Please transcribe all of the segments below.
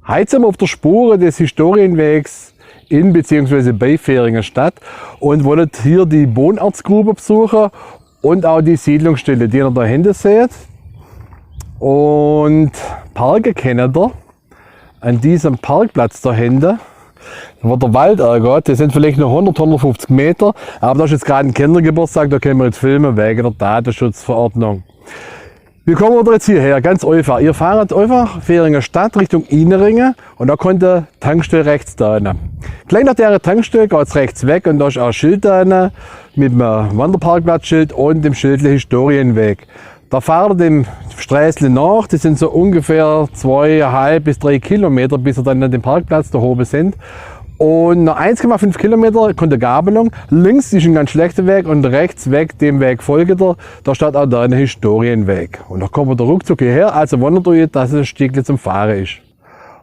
Heute sind wir auf der Spur des Historienwegs in bzw. bei Fähringenstadt und wollen hier die Bohnerzgrube besuchen und auch die Siedlungsstelle, die ihr da hinten seht. Und Parken kennt ihr an diesem Parkplatz da hinten, wo der Wald angeht. Das sind vielleicht noch 100, 150 Meter, aber da ist jetzt gerade ein Kindergeburtstag, da können wir jetzt filmen wegen der Datenschutzverordnung. Wie kommen wir jetzt hierher? Ganz einfach. Ihr fahrt einfach Fähringenstadt Richtung Inneringen und da kommt die Tankstelle rechts da rein. Gleich nach der Tankstelle geht es rechts weg und da ist auch ein Schild da rein, mit einem Wanderparkplatzschild und dem Schild Historienweg. Da fahrt ihr dem Sträßle nach, das sind so ungefähr 2,5 bis 3 Kilometer, bis ihr dann an dem Parkplatz da oben sind. Und nach 1,5 Kilometer kommt der Gabelung. Links ist ein ganz schlechter Weg und rechts weg, dem Weg folgt er. Da steht auch da ein Historienweg. Und da kommen wir da ruckzuck hierher, also wundert euch, dass es ein Stückchen zum Fahren ist.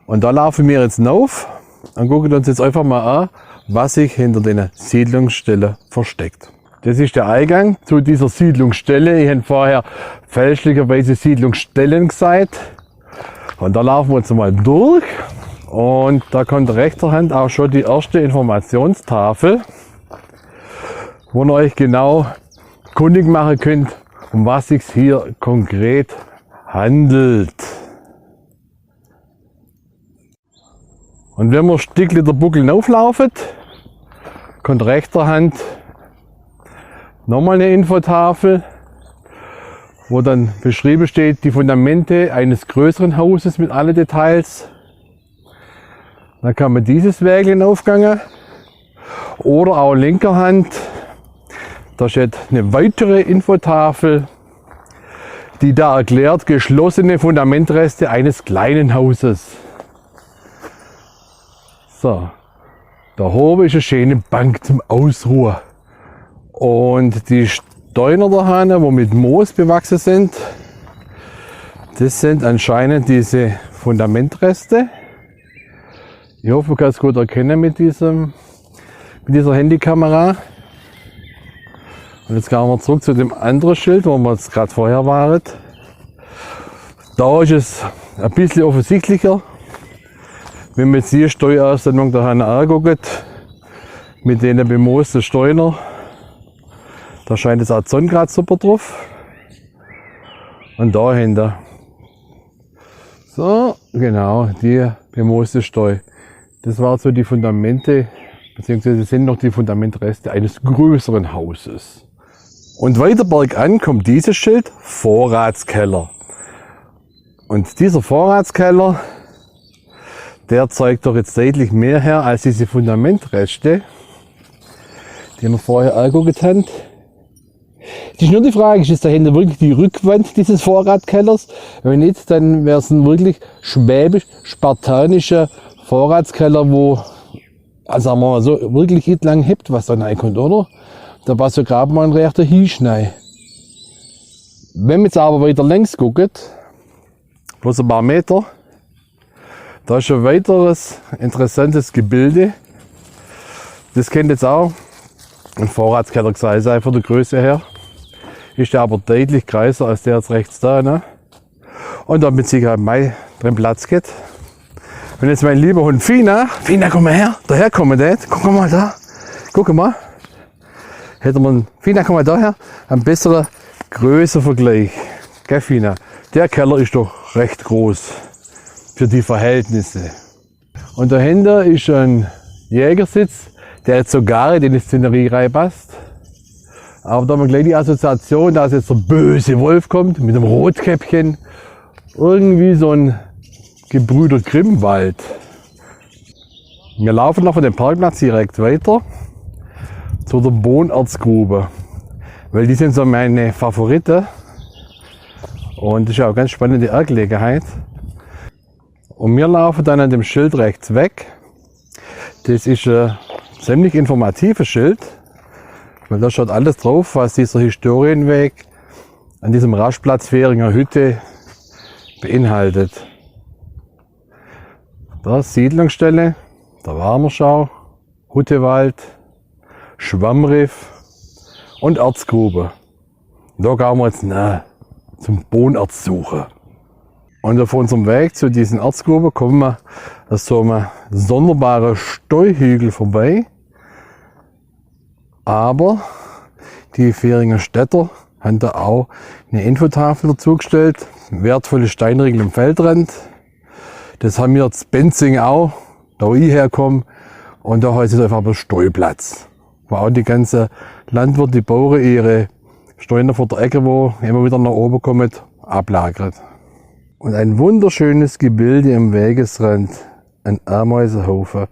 Und da laufen wir jetzt auf und gucken uns jetzt einfach mal an, was sich hinter den Siedlungsstellen versteckt. Das ist der Eingang zu dieser Siedlungsstelle. Ich habe vorher fälschlicherweise Siedlungsstellen gesagt. Und da laufen wir jetzt mal durch. Und da kommt rechter Hand auch schon die erste Informationstafel, wo ihr euch genau kundig machen könnt, um was es sich hier konkret handelt. Und wenn wir ein Stückchen der Buckel auflaufen, kommt rechter Hand nochmal eine Infotafel, wo dann beschrieben steht, die Fundamente eines größeren Hauses mit allen Details. Dann kann man dieses Wägelchen aufgehen. Oder auch linker Hand, da steht eine weitere Infotafel, die da erklärt, geschlossene Fundamentreste eines kleinen Hauses. So, da oben ist eine schöne Bank zum Ausruhen. Und die Steine da hinten, die mit Moos bewachsen sind, das sind anscheinend diese Fundamentreste. Ich hoffe, man kann es gut erkennen mit dieser Handykamera. Und jetzt gehen wir zurück zu dem anderen Schild, wo wir jetzt gerade vorher waren. Da ist es ein bisschen offensichtlicher. Wenn man jetzt die Steuerausstellung da anguckt, mit denen bemoosten Steiner, da scheint es auch die Sonne gerade super drauf. Und dahinter. So, genau, die bemooste Steu. Das waren so die Fundamente, beziehungsweise sind noch die Fundamentreste eines größeren Hauses. Und weiter bergan kommt dieses Schild, Vorratskeller. Und dieser Vorratskeller, der zeigt doch jetzt deutlich mehr her als diese Fundamentreste, die wir vorher angeguckt haben. Es ist nur die Frage, ist es dahinter wirklich die Rückwand dieses Vorratskellers? Wenn nicht, dann wäre es ein wirklich schwäbisch-spartanischer Vorratskeller, wo, also sagen wir mal so, wirklich nicht lang hebt, was da reinkommt, oder? Da war so gerade mal ein rechter Hinschnei. Wenn man jetzt aber weiter längs guckt, bloß ein paar Meter, da ist ein weiteres interessantes Gebilde. Das kennt jetzt auch ein Vorratskeller gesagt, sei von der Größe her. Ist der aber deutlich größer als der jetzt rechts da. Ne? Und damit Sicherheit Mai drin Platz geht. Und jetzt mein lieber Hund Fina, komm mal her, daher kommen Dad, guck mal da, guck mal. Hätte man, Fina, komm mal daher, ein besserer Größenvergleich. Gell Fina? Der Keller ist doch recht groß für die Verhältnisse. Und dahinter ist ein Jägersitz, der jetzt sogar in die Szenerie reinpasst. Aber da haben wir gleich die Assoziation, dass jetzt der böse Wolf kommt mit einem Rotkäppchen. Irgendwie so ein Gebrüder Grimm-Wald. Wir laufen noch von dem Parkplatz direkt weiter zu der Bohnerzgrube. Weil die sind so meine Favoriten. Und das ist auch eine ganz spannende Angelegenheit. Und wir laufen dann an dem Schild rechts weg. Das ist ein ziemlich informatives Schild. Weil da steht alles drauf, was dieser Historienweg an diesem Rastplatz Fähringer Hütte beinhaltet. Da Siedlungsstelle, da Warmerschau, Huttewald, Schwammriff und Erzgrube. Da gehen wir jetzt nah zum Bohnerz suchen. Und auf unserem Weg zu diesen Erzgruben kommen wir an so einem sonderbaren Steuhügel vorbei. Aber die Fähringer Städter haben da auch eine Infotafel dazugestellt. Wertvolle Steinriegel im Feldrand. Das haben wir jetzt Benzing auch, da wo ich herkomme. Und da heißt es einfach der Steuplatz. Wo auch die ganzen Landwirte, die Bauern ihre Steine vor der Ecke, wo immer wieder nach oben kommen, ablagert. Und ein wunderschönes Gebilde am Wegesrand, ein Ameisenhaufen.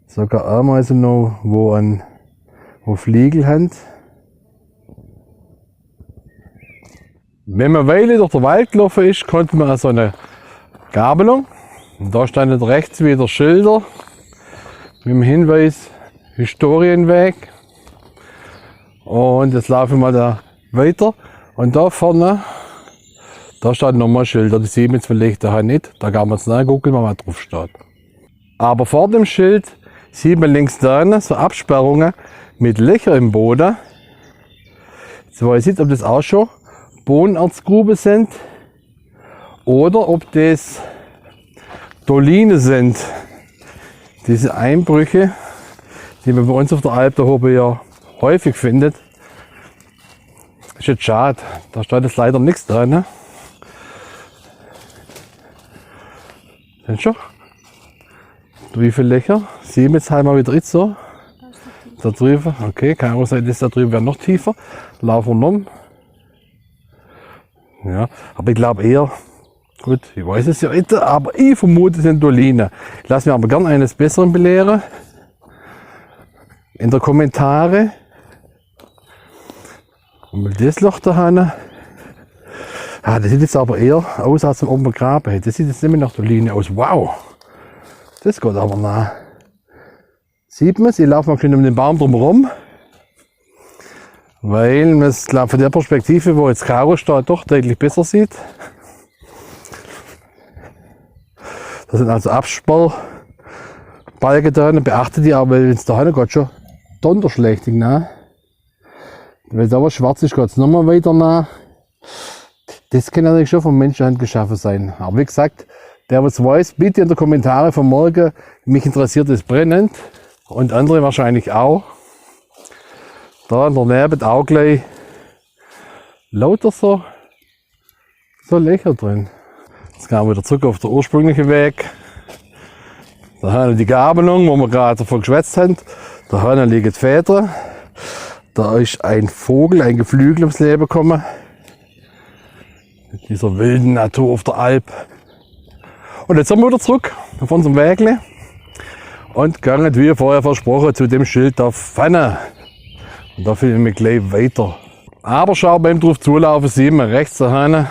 Sogar Ameisen noch, wo Fliegel haben. Wenn man eine Weile durch den Wald gelaufen ist, konnte man an so eine Gabelung. Und da standen rechts wieder Schilder mit dem Hinweis Historienweg. Und jetzt laufen wir da weiter. Und da vorne, da standen nochmal Schilder. Die sehen wir jetzt vielleicht daheim nicht. Da kann man jetzt nachgucken, was drauf steht. Aber vor dem Schild sieht man links da so Absperrungen mit Löchern im Boden. Jetzt weiß ich nicht, ob das auch schon Bohnenerzgruben sind oder ob das Doline sind. Diese Einbrüche, die man bei uns auf der Alp da oben ja häufig findet. Ist jetzt schade, da steht jetzt leider nichts dran. Ne? Sind schon? Wie viele Löcher? 7 jetzt halt mal wieder jetzt so. Da drüben, okay, kann auch sein, dass da drüben wäre noch tiefer. Laufen wir um. Ja, aber ich glaube eher, gut, ich weiß es ja nicht, aber ich vermute, es sind Doline. Ich lasse mich aber gerne eines Besseren belehren. In den Kommentaren. Und mal das Loch da hinten. Ah, das sieht jetzt aber eher aus, als ob man Graben hat. Das sieht jetzt nicht mehr nach Doline aus. Wow! Das geht aber nah. Sieht man es? Ich laufe mal schön um den Baum drumherum. Weil man es, glaube von der Perspektive, wo jetzt Karo steht, doch deutlich besser sieht. Das sind also Absperrbalken da. Beachtet die auch, weil wenn es da hinten geht, schon donnerschlächtig nah. Weil da was schwarz ist, geht es nochmal weiter nah. Das kann natürlich schon von Menschenhand geschaffen sein. Aber wie gesagt, der was weiß, bitte in die Kommentare von morgen. Mich interessiert es brennend. Und andere wahrscheinlich auch. Da daneben auch gleich lauter so Löcher drin. Jetzt gehen wir wieder zurück auf den ursprünglichen Weg. Da haben wir die Gabelung, wo wir gerade davon geschwätzt haben. Da hinten liegen die Federn. Da ist ein Vogel, ein Geflügel ums Leben gekommen. Mit dieser wilden Natur auf der Alp. Und jetzt sind wir wieder zurück auf unserem Wägle. Und gehen, wie vorher versprochen, zu dem Schild da vorne. Und da filmen wir gleich weiter. Aber schau, beim drauf zulaufen sehen wir rechts da hinten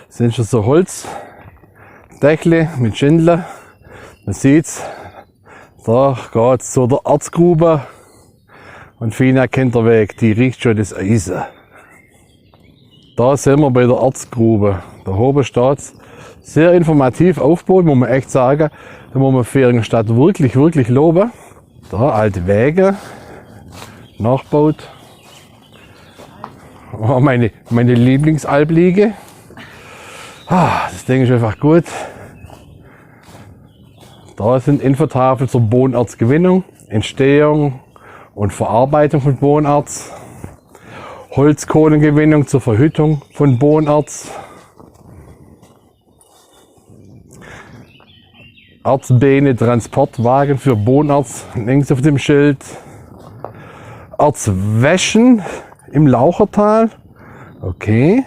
sind schon so Holzdächle mit Schindeln. Man sieht's, da geht's zu der Erzgrube. Und Fina kennt der Weg, die riecht schon das Eisen. Da sind wir bei der Erzgrube. Da oben steht's. Sehr informativ aufgebaut, muss man echt sagen. Da muss man Fähringerstadt wirklich, wirklich loben. Da alte Wege, nachgebaut. Oh, meine Lieblingsalbliege. Das Ding ist einfach gut. Da sind Infotafeln zur Bohnenerzgewinnung, Entstehung und Verarbeitung von Bohnenerz. Holzkohlengewinnung zur Verhüttung von Bohnenerz. Erzbeine, Transportwagen für Bohnenerz, links auf dem Schild. Erzwäschen im Lauchertal. Okay.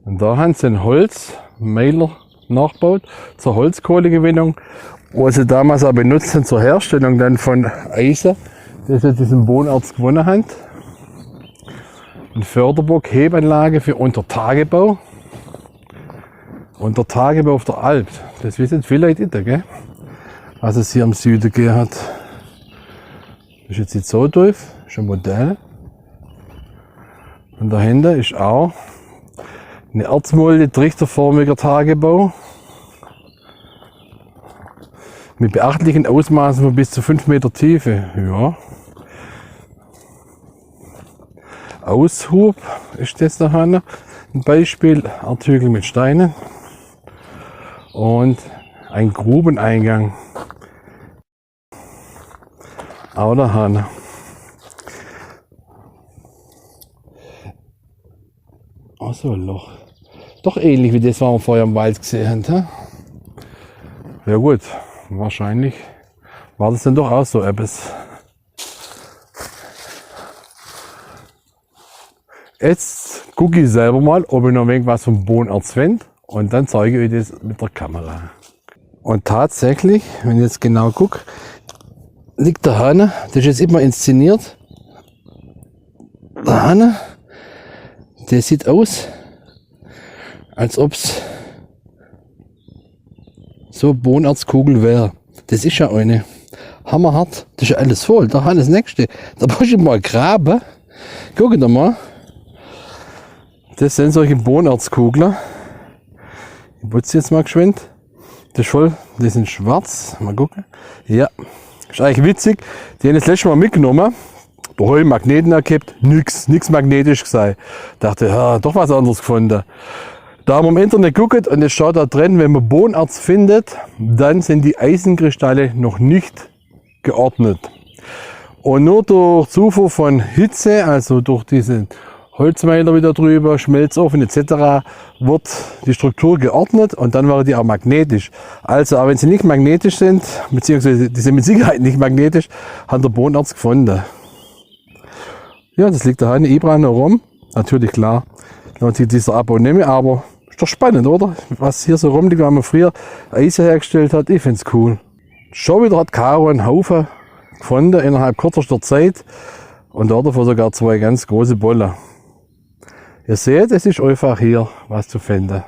Und da haben sie einen Holzmeiler nachgebaut zur Holzkohlegewinnung, wo sie damals auch benutzt haben zur Herstellung dann von Eisen, das sie diesen Bohnenerz gewonnen haben. Ein Förderburg, Hebanlage für Untertagebau. Untertagebau auf der Alp. Das wissen viele Leute nicht, gell? Was es hier im Süden gegeben hat. Das ist jetzt nicht so doof, das ist ein Modell. Und dahinter ist auch eine Erzmulde, trichterförmiger Tagebau. Mit beachtlichen Ausmaßen von bis zu 5 Meter Tiefe. Ja. Aushub ist das da hinten. ein Beispielartikel mit Steinen und ein Grubeneingang. Auch der Hahn. Auch so ein Loch. Doch ähnlich wie das, was wir vorher im Wald gesehen haben. Ja gut, wahrscheinlich war das dann doch auch so etwas. Jetzt gucke ich selber mal, ob ich noch irgendwas vom Bohnenerz finde und dann zeige ich euch das mit der Kamera. Und tatsächlich, wenn ich jetzt genau gucke, liegt der Hahn, das ist jetzt immer inszeniert. Der Hahn, der sieht aus, als ob es so Bohnenerzkugel wäre. Das ist ja eine. Hammerhart, das ist ja alles voll. Da Hahn das nächste. Da brauche ich mal graben. Guck da mal. Das sind solche Bohnenerzkugeln. Ich putze jetzt mal geschwind. Das ist voll, die sind schwarz. Mal gucken. Ja, ist eigentlich witzig. Die haben das letzte Mal mitgenommen. Da habe ich Magneten erkippt. Nix magnetisch sei. Dachte, ja, doch was anderes gefunden. Da haben wir im Internet geguckt und es schaut da drin, wenn man Bohnenerz findet, dann sind die Eisenkristalle noch nicht geordnet. Und nur durch Zufuhr von Hitze, also durch diese Holzmeiler wieder drüber, Schmelzofen etc., wird die Struktur geordnet und dann wäre die auch magnetisch. Also auch wenn sie nicht magnetisch sind, beziehungsweise die sind mit Sicherheit nicht magnetisch, hat der Bohnenerz gefunden. Ja, das liegt da eine Ibra noch rum. Natürlich klar, lohnt sich dieser Abo nicht mehr, aber ist doch spannend, oder? Was hier so rumliegt, wenn man früher Eisen hergestellt hat, ich finde es cool. Schon wieder hat Caro einen Haufen gefunden innerhalb kürzester Zeit und davon sogar 2 ganz große Bollen. Ihr seht, es ist einfach hier was zu finden.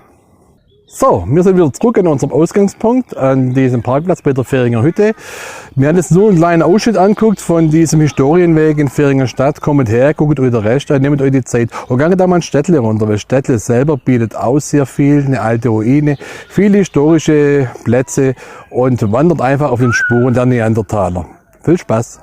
So, wir sind wieder zurück an unserem Ausgangspunkt, an diesem Parkplatz bei der Fähringer Hütte. Wir haben jetzt nur einen kleinen Ausschnitt angeguckt von diesem Historienweg in Fähringer Stadt. Kommt her, guckt euch den Rest an, nehmt euch die Zeit und geht da mal ein Städtle runter, weil Städtle selber bietet auch sehr viel, eine alte Ruine, viele historische Plätze und wandert einfach auf den Spuren der Neandertaler. Viel Spaß!